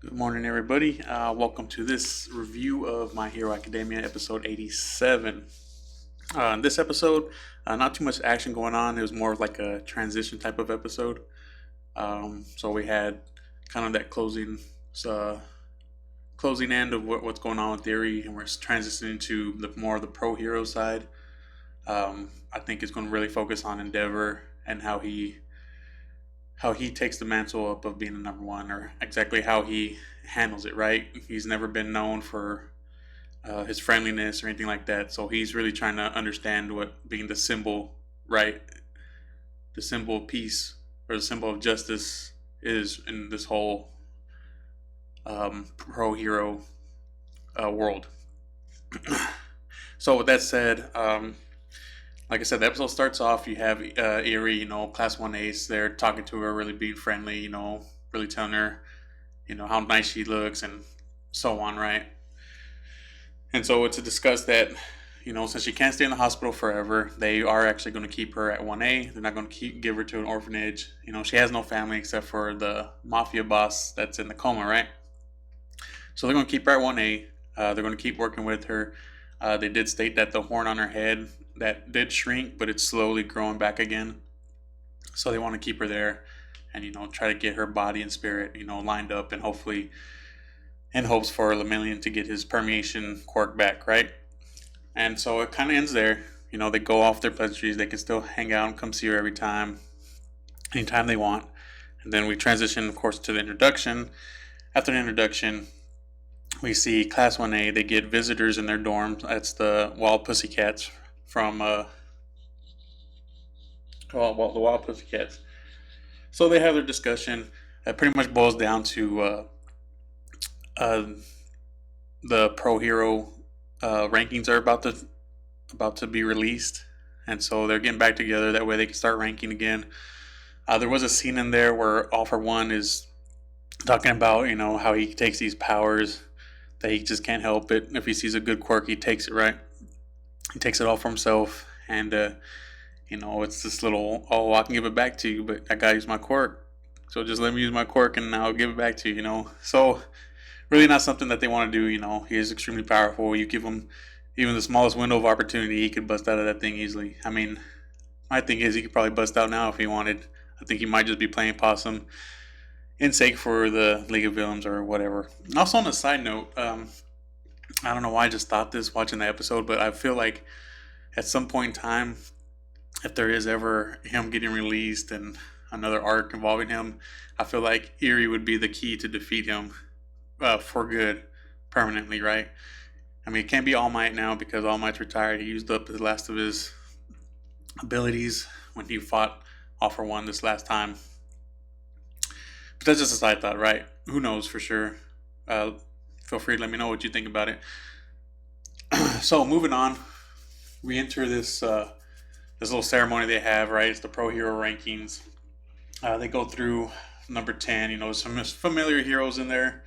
Good morning, everybody. Welcome to this review of My Hero Academia, episode 87. In this episode, not too much action going on. It was more of like a transition type of episode. So we had kind of that uh, closing end of what's going on with Theory, and we're transitioning to the more of the pro hero side. I think it's going to really focus on Endeavor and how he takes the mantle up of being the number one, or exactly how he handles it. Right, he's never been known for his friendliness or anything like that. So he's really trying to understand what being the symbol, right, the symbol of peace or the symbol of justice is in this whole pro hero world. So with that said, like I said, the episode starts off. You have Erie, Class 1 ace. They're talking to her, really being friendly, really telling her, how nice she looks and so on, right? And so to discuss that, since she can't stay in the hospital forever, they are actually going to keep her at 1A. They're not going to give her to an orphanage. She has no family except for the mafia boss that's in the coma, right? So they're going to keep her at 1A. They're going to keep working with her. They did state that the horn on her head, that did shrink, but it's slowly growing back again. So they want to keep her there and, try to get her body and spirit, lined up, and hopefully in hopes for Lemillion to get his permeation quirk back, right? And so it kind of ends there. They go off their pleasantries. They can still hang out and come see her anytime they want. And then we transition, of course, to the introduction. After the introduction, we see Class 1A. They get visitors in their dorms. That's the Wild Pussycats from, the Wild Pussycats. So they have their discussion. It pretty much boils down to the pro hero rankings are about to be released, and so they're getting back together. That way they can start ranking again. There was a scene in there where All for One is talking about how he takes these powers that he just can't help it. If he sees a good quirk, he takes it, right. He takes it all for himself, and it's this little, oh, I can give it back to you, but I gotta use my quirk. So just let me use my quirk, and I'll give it back to you. So really not something that they want to do. He is extremely powerful. You give him even the smallest window of opportunity, he could bust out of that thing easily. I mean, my thing is he could probably bust out now if he wanted. I think he might just be playing possum in sake for the League of Villains or whatever. Also, on a side note, I don't know why I just thought this watching the episode, but I feel like at some point in time, if there is ever him getting released and another arc involving him, I feel like Erie would be the key to defeat him for good, permanently, right? I mean, it can't be All Might now because All Might's retired. He used up the last of his abilities when he fought All for One this last time. But that's just a side thought, right? Who knows for sure? Feel free to let me know what you think about it. So moving on, we enter this little ceremony they have, right? It's the Pro Hero rankings. They go through number 10. Some familiar heroes in there.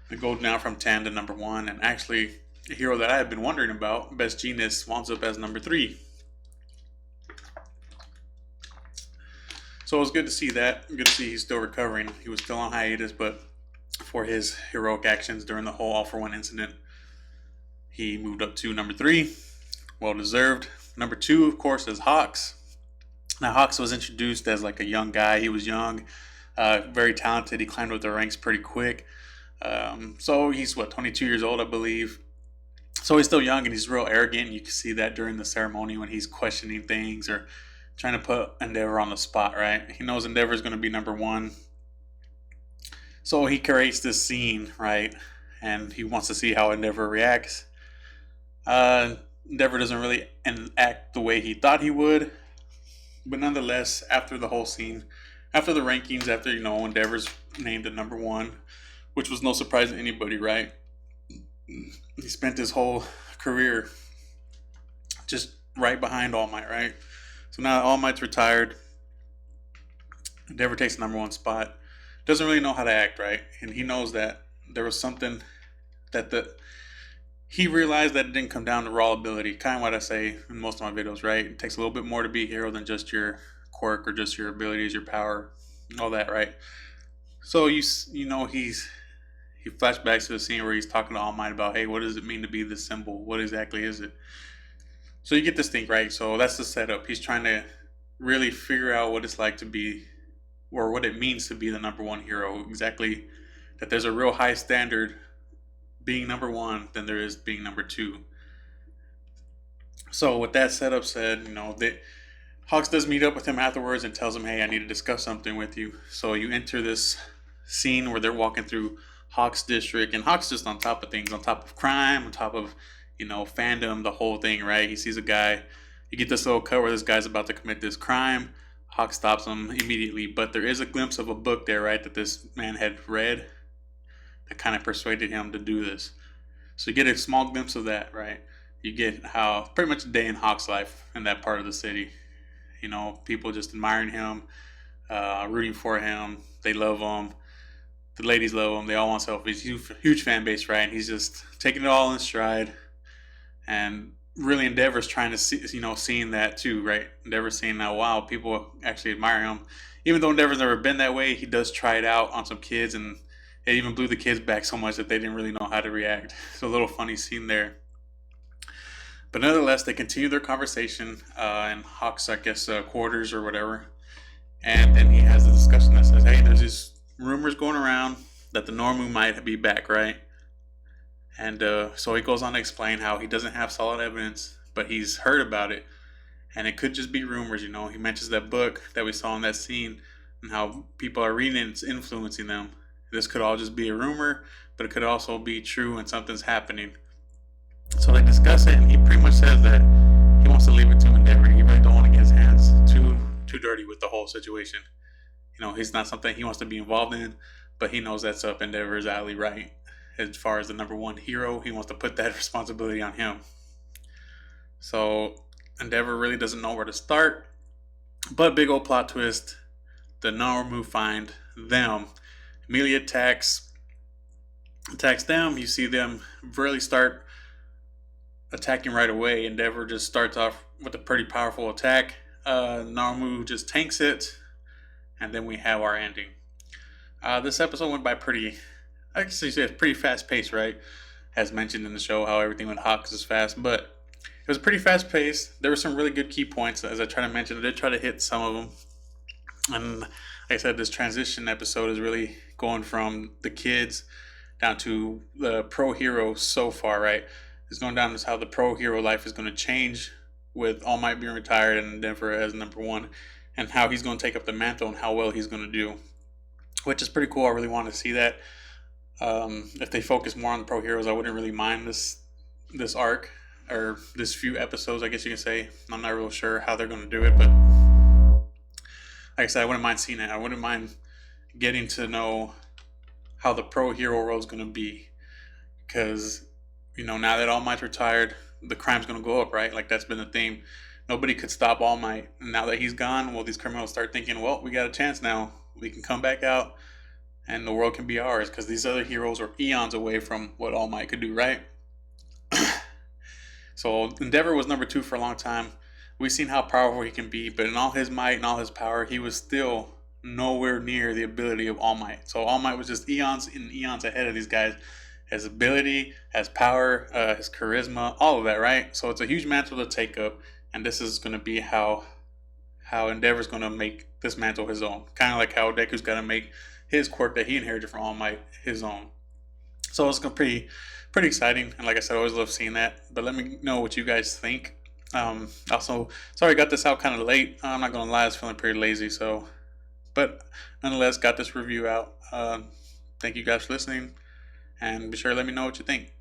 They go down from 10 to number 1, and actually a hero that I had been wondering about, Best Genius, winds up as number 3. So it was good to see that. Good to see he's still recovering. He was still on hiatus, but for his heroic actions during the whole All for One incident, he moved up to number 3. Well deserved. Number 2, of course, is Hawks. Now, Hawks was introduced as like a young guy. He was young, very talented. He climbed up the ranks pretty quick. So he's 22 years old, I believe. So he's still young and he's real arrogant. You can see that during the ceremony when he's questioning things or trying to put Endeavor on the spot, right? He knows Endeavor is going to be number 1. So he creates this scene, right? And he wants to see how Endeavor reacts. Endeavor doesn't really act the way he thought he would. But nonetheless, after the whole scene, after the rankings, after, Endeavor's named at number 1, which was no surprise to anybody, right? He spent his whole career just right behind All Might, right? So now All Might's retired. Endeavor takes the number 1 spot. Doesn't really know how to act, right? And he knows that there was something that he realized that it didn't come down to raw ability. Kind of what I say in most of my videos, right? It takes a little bit more to be a hero than just your quirk or just your abilities, your power, all that, right? So you know he's he flashbacks to the scene where he's talking to All Might about, hey, what does it mean to be this symbol? What exactly is it? So you get this thing, right? So that's the setup. He's trying to really figure out what it's like to be, or what it means to be the number one hero. Exactly, that there's a real high standard being number one than there is being number two. So with that setup said, Hawks does meet up with him afterwards and tells him, hey, I need to discuss something with you. So you enter this scene where they're walking through Hawks district, and Hawks just on top of things, on top of crime, on top of, fandom, the whole thing, right? He sees a guy, you get this little cut where this guy's about to commit this crime. Hawk stops him immediately, but there is a glimpse of a book there, right, that this man had read that kind of persuaded him to do this. So you get a small glimpse of that, right? You get how pretty much a day in Hawk's life in that part of the city. People just admiring him, rooting for him. They love him. The ladies love him. They all want selfies. Huge fan base, right? And he's just taking it all in stride. And really, Endeavor's trying to see, seeing that too, right? Endeavor's seeing now, wow, people actually admire him. Even though Endeavor's never been that way, he does try it out on some kids, and it even blew the kids back so much that they didn't really know how to react. So a little funny scene there. But nonetheless, they continue their conversation in Hawk's, quarters or whatever. And then he has a discussion that says, hey, there's these rumors going around that the Normu might be back, right? And so he goes on to explain how he doesn't have solid evidence, but he's heard about it. And it could just be rumors, He mentions that book that we saw in that scene and how people are reading it, it's influencing them. This could all just be a rumor, but it could also be true and something's happening. So they discuss it, and he pretty much says that he wants to leave it to Endeavor. He really don't want to get his hands too dirty with the whole situation. He's not something he wants to be involved in, but he knows that's up Endeavor's alley, right? As far as the number one hero, he wants to put that responsibility on him. So Endeavor really doesn't know where to start, but big old plot twist: the Normu find them. Immediately attacks them. You see them really start attacking right away. Endeavor just starts off with a pretty powerful attack. Normu just tanks it, and then we have our ending. This episode went by pretty fast paced, right? As mentioned in the show, how everything with Hawks is fast, but it was pretty fast paced. There were some really good key points, as I try to mention. I did try to hit some of them. And like I said, this transition episode is really going from the kids down to the pro hero so far, right? It's going down to how the pro hero life is going to change with All Might being retired and Endeavor as number one, and how he's going to take up the mantle and how well he's going to do, which is pretty cool. I really want to see that. If they focus more on the pro heroes, I wouldn't really mind this arc, or this few episodes, I guess you can say. I'm not real sure how they're going to do it, but like I said, I wouldn't mind seeing it. I wouldn't mind getting to know how the pro hero world is going to be, because now that All Might's retired, the crime's going to go up, right? Like, that's been the theme. Nobody could stop All Might. And now that he's gone, well, these criminals start thinking, well, we got a chance now. We can come back out and the world can be ours, because these other heroes are eons away from what All Might could do, right? So Endeavor was number two for a long time. We've seen how powerful he can be, but in all his might and all his power, he was still nowhere near the ability of All Might. So All Might was just eons and eons ahead of these guys. His ability, his power, his charisma, all of that, right? So it's a huge mantle to take up, and this is going to be how Endeavor's going to make this mantle his own. Kind of like how Deku's got to make his quirk that he inherited from All Might his own. So it's going to be pretty exciting, and like I said, I always love seeing that. But let me know what you guys think. Also, sorry I got this out kind of late. I'm not going to lie, I was feeling pretty lazy. But nonetheless, got this review out. Thank you guys for listening. And be sure to let me know what you think.